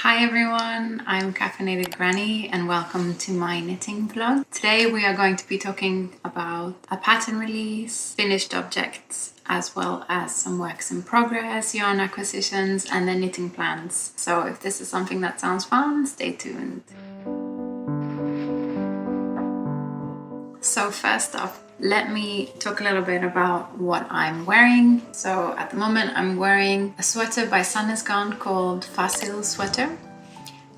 Hi everyone, I'm Caffeinated Granny and welcome to my knitting vlog. Today we are going to be talking about a pattern release, finished objects, as well as some works in progress, yarn acquisitions and then knitting plans. So if this is something that sounds fun, stay tuned. So first off, let me talk a little bit about what I'm wearing. So at the moment I'm wearing a sweater by Sandnes Garn called Facile sweater.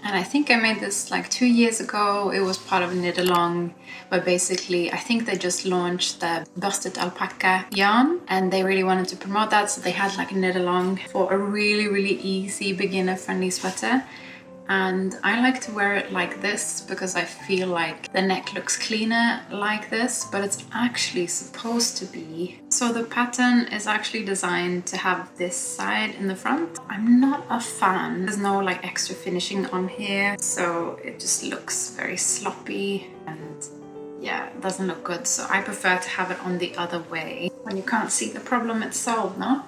And I think I made this like 2 years ago. It was part of a knit along, but basically I think they just launched the Børstet Alpakka yarn and they really wanted to promote that. So they had like a knit along for a really easy beginner friendly sweater. And I like to wear it like this because I feel like the neck looks cleaner like this, but it's actually supposed to be. So the pattern is actually designed to have this side in the front. I'm not a fan. There's no like extra finishing on here, so it just looks very sloppy and yeah, it doesn't look good. So I prefer to have it on the other way. When you can't see the problem, it's solved, no?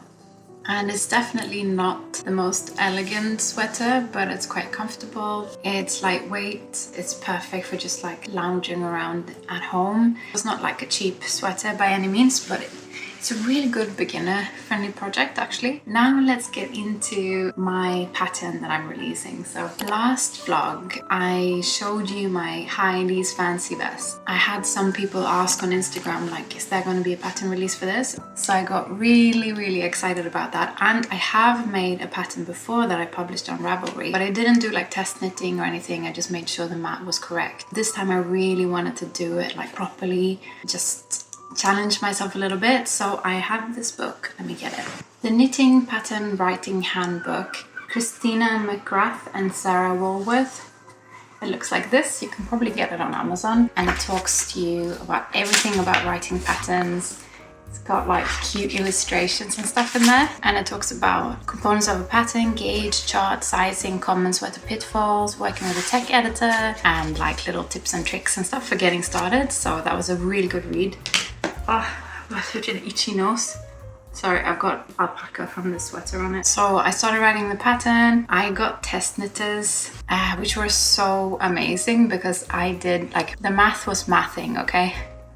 And it's definitely not the most elegant sweater, but it's quite comfortable. It's lightweight. It's perfect for just like lounging around at home. It's not like a cheap sweater by any means, but it's a really good beginner friendly project actually. Now let's get into my pattern that I'm releasing. So last vlog I showed you my Heidi's fancy vest. I had some people ask on Instagram like, is there going to be a pattern release for this? So I got really excited about that, and I have made a pattern before that I published on Ravelry, but I didn't do like test knitting or anything. I just made sure the mat was correct. This time I really wanted to do it like properly, just challenge myself a little bit. So I have this book, let me get it. The Knitting Pattern Writing Handbook, Christina McGrath and Sarah Woolworth. It looks like this. You can probably get it on Amazon, and it talks to you about everything about writing patterns. It's got like cute illustrations and stuff in there, and it talks about components of a pattern, gauge, chart, sizing, common sweater pitfalls, working with a tech editor, and like little tips and tricks and stuff for getting started. So that was a really good read. Oh, I have such an itchy nose. Sorry, I've got alpaca from the sweater on it. So I started writing the pattern. I got test knitters, which were so amazing because I did like, the math was mathing, okay?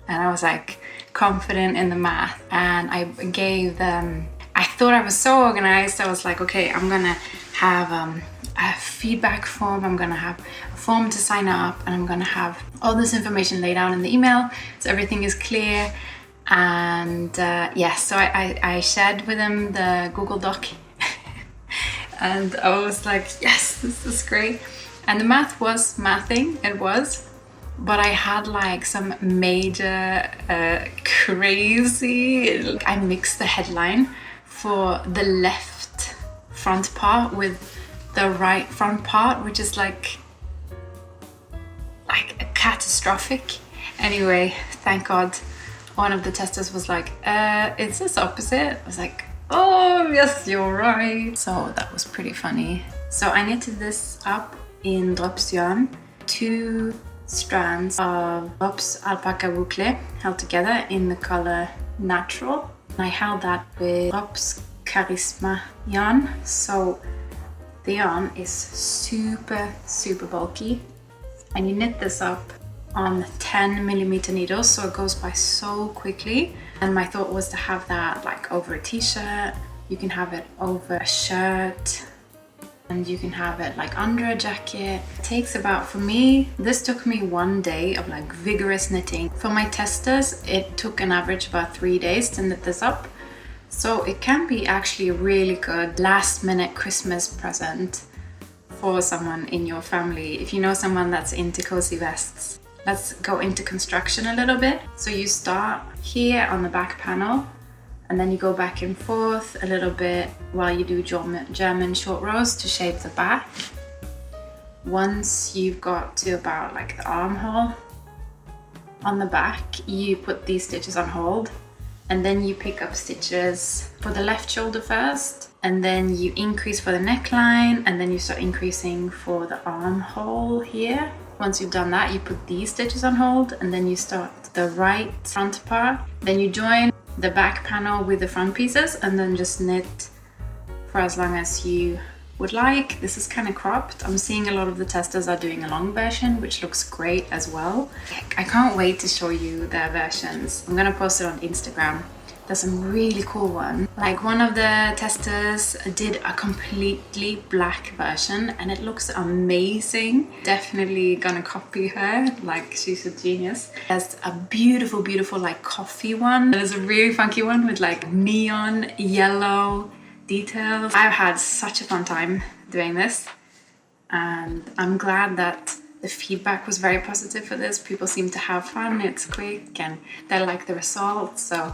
And I was like confident in the math, and I gave them, I thought I was so organized. I was like, okay, I'm gonna have a feedback form, I'm gonna have a form to sign up, and I'm gonna have all this information laid out in the email so everything is clear. And yeah, so I shared with them the Google Doc and I was like, yes, this is great. And the math was mathing, it was, but I had like some major crazy, I mixed the headline for the left front part with the right front part, which is like a catastrophic. Anyway, thank God one of the testers was like, it's this opposite. I was like, oh yes, you're right. So that was pretty funny. So I knitted this up in Drops yarn, 2 strands of Drops Alpaca Boucle held together in the color Natural. And I held that with Drops Karisma yarn. So the yarn is super bulky, and you knit this up on 10mm needles, so it goes by so quickly. And my thought was to have that like over a t-shirt, you can have it over a shirt, and you can have it like under a jacket. It takes about, for me, this took me 1 day of like vigorous knitting. For my testers, it took an average about 3 days to knit this up. So it can be actually a really good last minute Christmas present for someone in your family. If you know someone that's into cozy vests. Let's go into construction a little bit. So you start here on the back panel, and then you go back and forth a little bit while you do German short rows to shape the back. Once you've got to about like the armhole on the back, you put these stitches on hold, and then you pick up stitches for the left shoulder first, and then you increase for the neckline, and then you start increasing for the armhole here. Once you've done that, you put these stitches on hold, and then you start the right front part. Then you join the back panel with the front pieces, and then just knit for as long as you would like. This is kind of cropped. I'm seeing a lot of the testers are doing a long version, which looks great as well. I can't wait to show you their versions. I'm gonna post it on Instagram. There's some really cool ones. Like one of the testers did a completely black version and it looks amazing. Definitely gonna copy her, like she's a genius. There's a beautiful, beautiful like coffee one. There's a really funky one with like neon yellow details. I've had such a fun time doing this and I'm glad that the feedback was very positive for this. People seem to have fun, it's quick and they like the results. So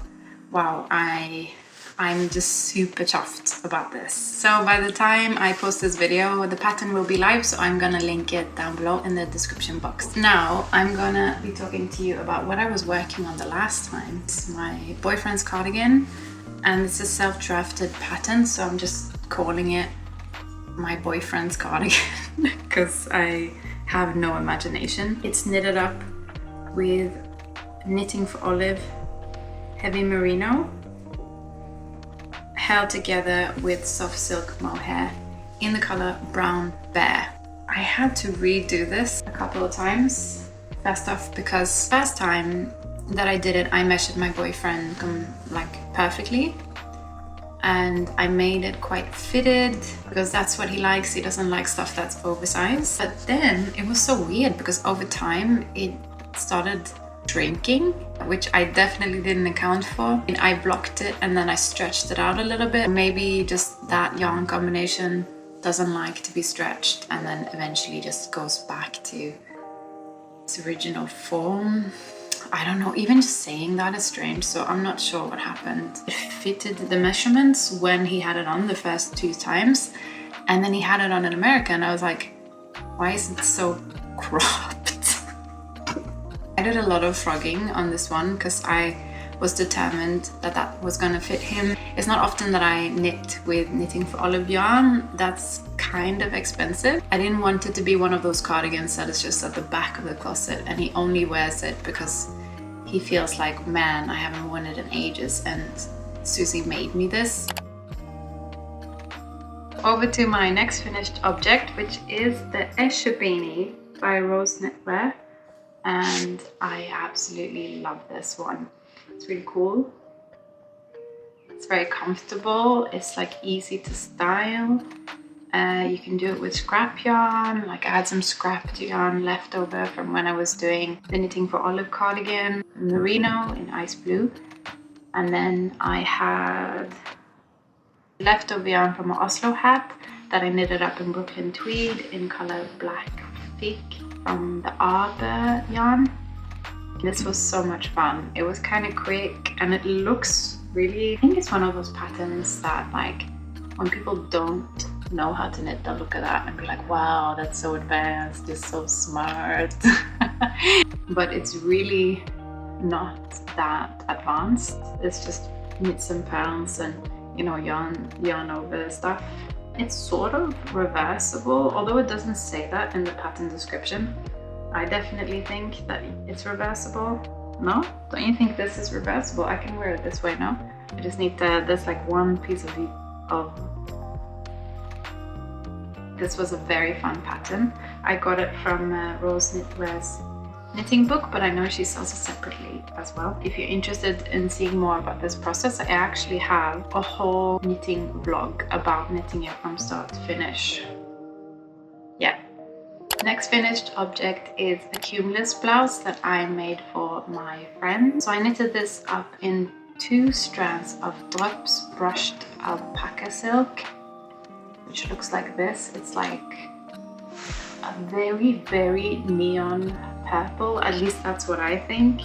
wow, I'm just super chuffed about this. So by the time I post this video, the pattern will be live, so I'm gonna link it down below in the description box. Now I'm gonna be talking to you about what I was working on the last time. It's my boyfriend's cardigan, and it's a self-drafted pattern, so I'm just calling it my boyfriend's cardigan because I have no imagination. It's knitted up with Knitting for Olive Heavy Merino, held together with soft silk mohair in the color Brown Bear. I had to redo this a couple of times. First off, because first time that I did it, I measured my boyfriend like perfectly, and I made it quite fitted because that's what he likes. He doesn't like stuff that's oversized. But then it was so weird because over time it started shrinking, which I definitely didn't account for. And I blocked it and then I stretched it out a little bit. Maybe just that yarn combination doesn't like to be stretched and then eventually just goes back to its original form. I don't know, even just saying that is strange, so I'm not sure what happened. It fitted the measurements when he had it on the first 2 times, and then he had it on in America and I was like, why is it so cropped? I did a lot of frogging on this one because I was determined that that was gonna fit him. It's not often that I knit with Knitting for Olive yarn. That's kind of expensive. I didn't want it to be one of those cardigans that is just at the back of the closet and he only wears it because he feels like, man, I haven't worn it in ages and Susie made me this. Over to my next finished object, which is the Escher beanie by Rose Knitwear. And I absolutely love this one. It's really cool. It's very comfortable. It's like easy to style. You can do it with scrap yarn. Like I had some scrap yarn left over from when I was doing the Knitting for Olive cardigan, merino in ice blue. And then I had leftover yarn from an Oslo hat that I knitted up in Brooklyn Tweed in color Black Thick from the Arbor yarn. This was so much fun. It was kind of quick and it looks really, I think it's one of those patterns that like when people don't know how to knit, they'll look at that and be like, wow, that's so advanced, you're so smart. But it's really not that advanced. It's just knits and purls and, you know, yarn over stuff. It's sort of reversible, although it doesn't say that in the pattern description. I definitely think that it's reversible. No? Don't you think this is reversible? I can wear it this way now. I just need there's like one piece of this was a very fun pattern. I got it from Rose Knitwear's knitting book, but I know she sells it separately as well. If you're interested in seeing more about this process, I actually have a whole knitting vlog about knitting it from start to finish. Yeah. Next finished object is a Cumulus blouse that I made for my friend. So I knitted this up in 2 strands of Drops brushed alpaca silk, which looks like this. It's like a very, very neon purple, at least that's what I think.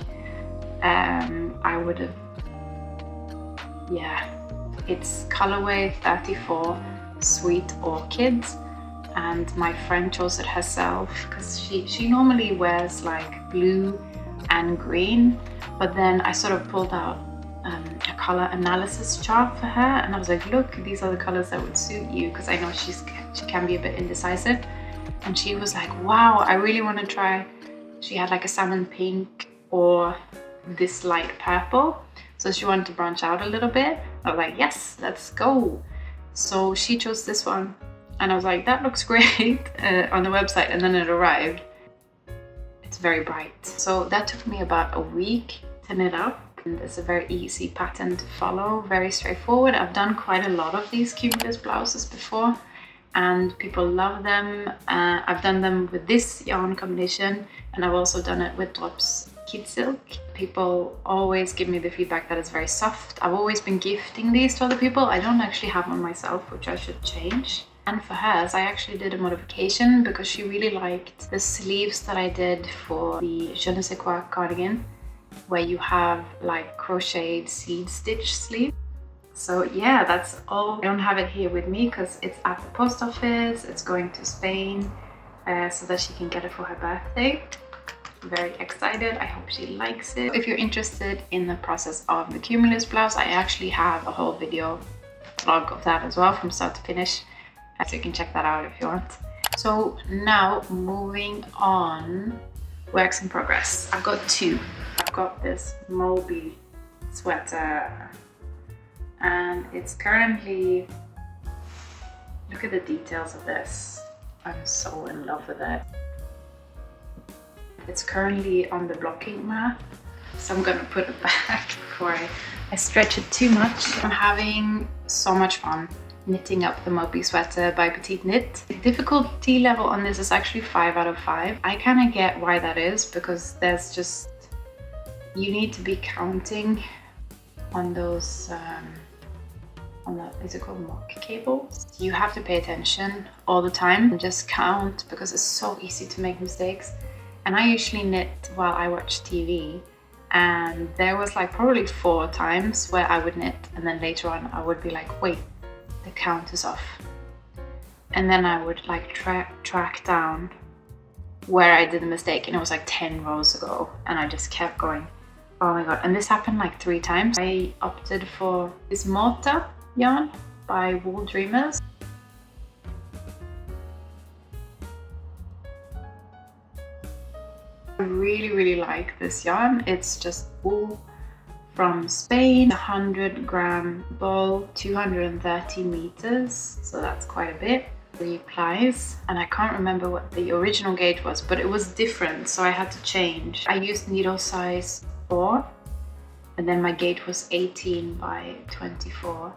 I would have, yeah, it's colorway 34 Sweet Orchid, and my friend chose it herself because she normally wears like blue and green, but then I sort of pulled out a color analysis chart for her and I was like, look, these are the colors that would suit you, because I know she can be a bit indecisive. And she was like, wow, I really want to try. She had like a salmon pink or this light purple, so she wanted to branch out a little bit. I was like, yes, let's go. So she chose this one and I was like, that looks great on the website, and then it arrived. It's very bright. So that took me about a week to knit up. And it's a very easy pattern to follow, very straightforward. I've done quite a lot of these Cumulus blouses before, and people love them. I've done them with this yarn combination, and I've also done it with Drops Kid Silk. People always give me the feedback that it's very soft. I've always been gifting these to other people. I don't actually have one myself, which I should change. And for hers, I actually did a modification because she really liked the sleeves that I did for the Je ne sais quoi cardigan, where you have like crocheted seed stitch sleeve. So yeah, that's all. I don't have it here with me because it's at the post office. It's going to Spain so that she can get it for her birthday. I'm very excited. I hope she likes it. If you're interested in the process of the Cumulus blouse, I actually have a whole video vlog of that as well from start to finish. So you can check that out if you want. So now moving on, works in progress. I've got two. I've got this Moby Sweater, and it's currently, look at the details of this. I'm so in love with it. It's currently on the blocking mat, so I'm gonna put it back before I stretch it too much. I'm having so much fun knitting up the Moby Sweater by Petite Knit. The difficulty level on this is actually 5 out of 5. I kind of get why that is, because there's just, you need to be counting on those, on that, is it called mock cables? You have to pay attention all the time and just count, because it's so easy to make mistakes. And I usually knit while I watch TV, and there was like probably 4 times where I would knit, and then later on I would be like, wait, the count is off. And then I would like track down where I did the mistake, and it was like 10 rows ago, and I just kept going. Oh my god. And this happened like 3 times. I opted for this Morta yarn by Wool Dreamers. I really like this yarn. It's just wool from Spain, 100-gram ball, 230 meters, so that's quite a bit. 3 plies, and I can't remember what the original gauge was, but it was different, so I had to change. I used needle size 4, and then my gauge was 18 by 24,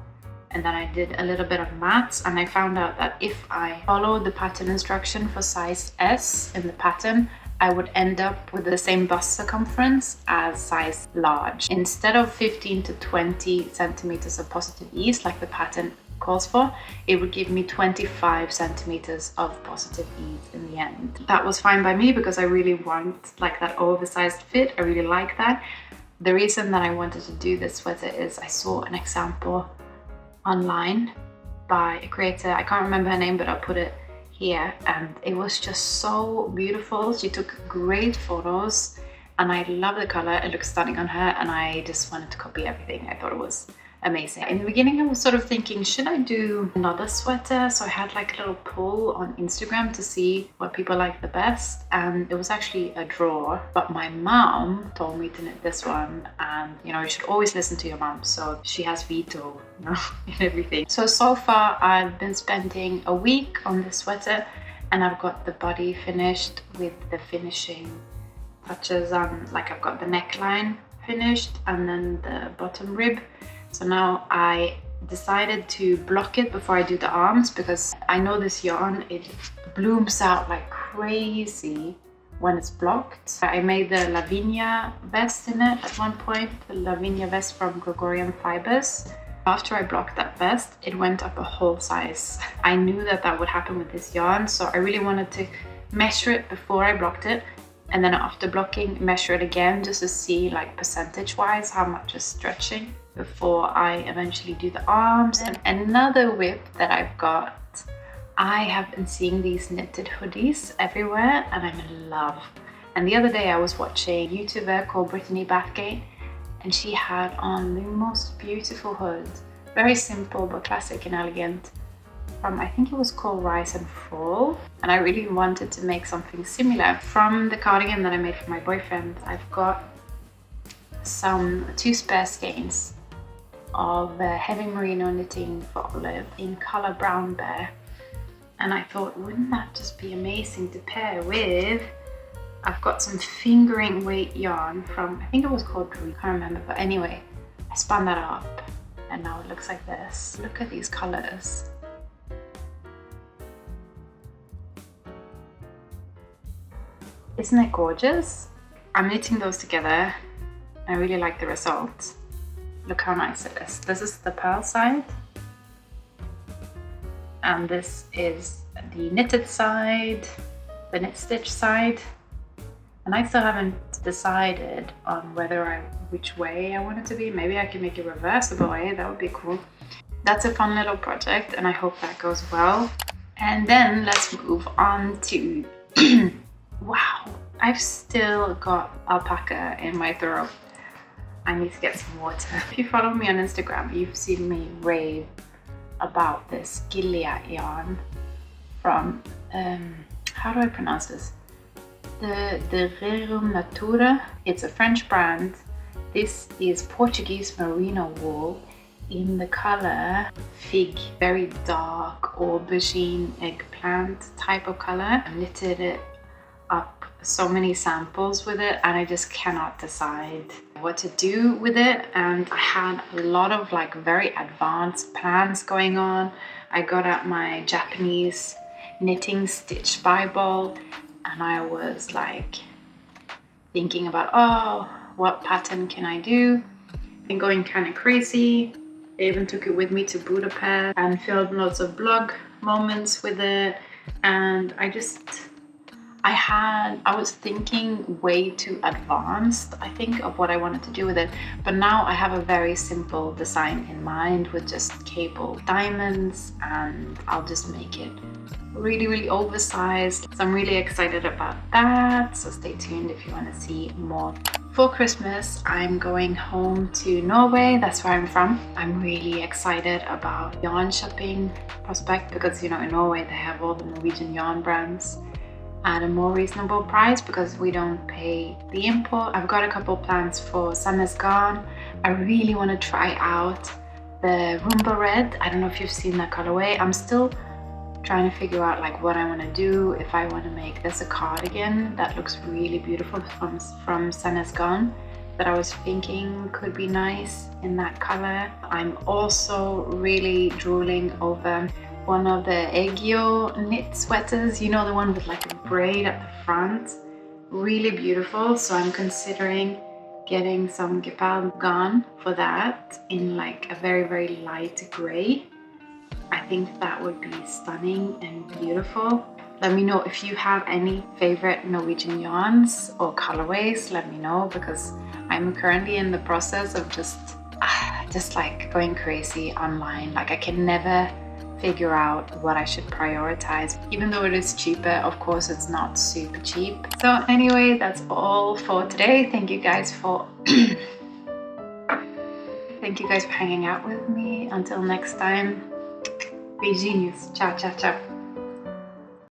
and then I did a little bit of maths, and I found out that if I followed the pattern instruction for size S in the pattern, I would end up with the same bust circumference as size large. Instead of 15 to 20 centimeters of positive ease like the pattern calls for, it would give me 25 centimeters of positive ease in the end. That was fine by me because I really want like that oversized fit. I really like that. The reason that I wanted to do this sweater is I saw an example online by a creator. I can't remember her name, but I'll put it here, and it was just so beautiful. She took great photos, and I love the color. It looks stunning on her, and I just wanted to copy everything. I thought it was amazing. In the beginning I was sort of thinking, should I do another sweater? So I had like a little poll on Instagram to see what people like the best, and it was actually a draw, but my mom told me to knit this one, and you know, you should always listen to your mom, so she has veto, you know, in everything. So far I've been spending a week on this sweater, and I've got the body finished with the finishing touches on, like I've got the neckline finished and then the bottom rib. So now I decided to block it before I do the arms, because I know this yarn, it blooms out like crazy when it's blocked. I made the Lavinia vest in it at one point, the Lavinia vest from Gregorian Fibers. After I blocked that vest, it went up a whole size. I knew that that would happen with this yarn, so I really wanted to measure it before I blocked it, and then after blocking, measure it again just to see like percentage wise how much is stretching before I eventually do the arms. And another whip that I've got, I have been seeing these knitted hoodies everywhere and I'm in love. And the other day I was watching a YouTuber called Brittany Bathgate, and she had on the most beautiful hood, very simple but classic and elegant, from, I think it was called Rise and Fall, and I really wanted to make something similar. From the cardigan that I made for my boyfriend, I've got two spare skeins of heavy merino knitting for Olive in color brown bear, And I thought, wouldn't that just be amazing to pair with, I've got some fingering weight yarn from, I think it was called Rhumba, I can't remember, but anyway, I spun that up and now it looks like this. Look at these colors. Isn't it gorgeous? I'm knitting those together. I really like the result. Look how nice it is. This is the pearl side. And this is the knitted side, the knit stitch side. And I still haven't decided on which way I want it to be. Maybe I can make it reversible way, that would be cool. That's a fun little project and I hope that goes well. And then let's move on to, wow, I've still got alpaca in my throat. I need to get some water. If you follow me on Instagram, you've seen me rave about this Gilliatt yarn from, how do I pronounce this? The Rerum Natura. It's a French brand. This is Portuguese merino wool in the color fig, very dark aubergine eggplant type of color. I knitted it up so many samples with it and I just cannot decide what to do with it, and I had a lot of like very advanced plans going on. I got out my Japanese knitting stitch Bible and I was like thinking about, oh, what pattern can I do? And going kind of crazy. I even took it with me to Budapest and filmed lots of blog moments with it. And I was thinking way too advanced, I think, of what I wanted to do with it. But now I have a very simple design in mind with just cable diamonds, and I'll just make it really, really oversized. So I'm really excited about that. So stay tuned if you want to see more. For Christmas, I'm going home to Norway. That's where I'm from. I'm really excited about yarn shopping prospect because, you know, in Norway they have all the Norwegian yarn brands at a more reasonable price because we don't pay the import. I've got a couple plans for Sandnes Garn. I really want to try out the Rhumba red. I don't know if you've seen that colorway. I'm still trying to figure out like what I want to do. If I want to make this a cardigan that looks really beautiful from Sandnes Garn that I was thinking could be nice in that color. I'm also really drooling over one of the Eggio knit sweaters, you know, the one with like a braid at the front. Really beautiful. So I'm considering getting some Gepard Garn for that in like a very, very light gray. I think that would be stunning and beautiful. Let me know if you have any favorite Norwegian yarns or colorways. Let me know because I'm currently in the process of just like going crazy online. Like I can never figure out what I should prioritize. Even though it is cheaper, of course it's not super cheap. So anyway, that's all for today. Thank you guys for hanging out with me. Until next time, be genius. Ciao, ciao, ciao.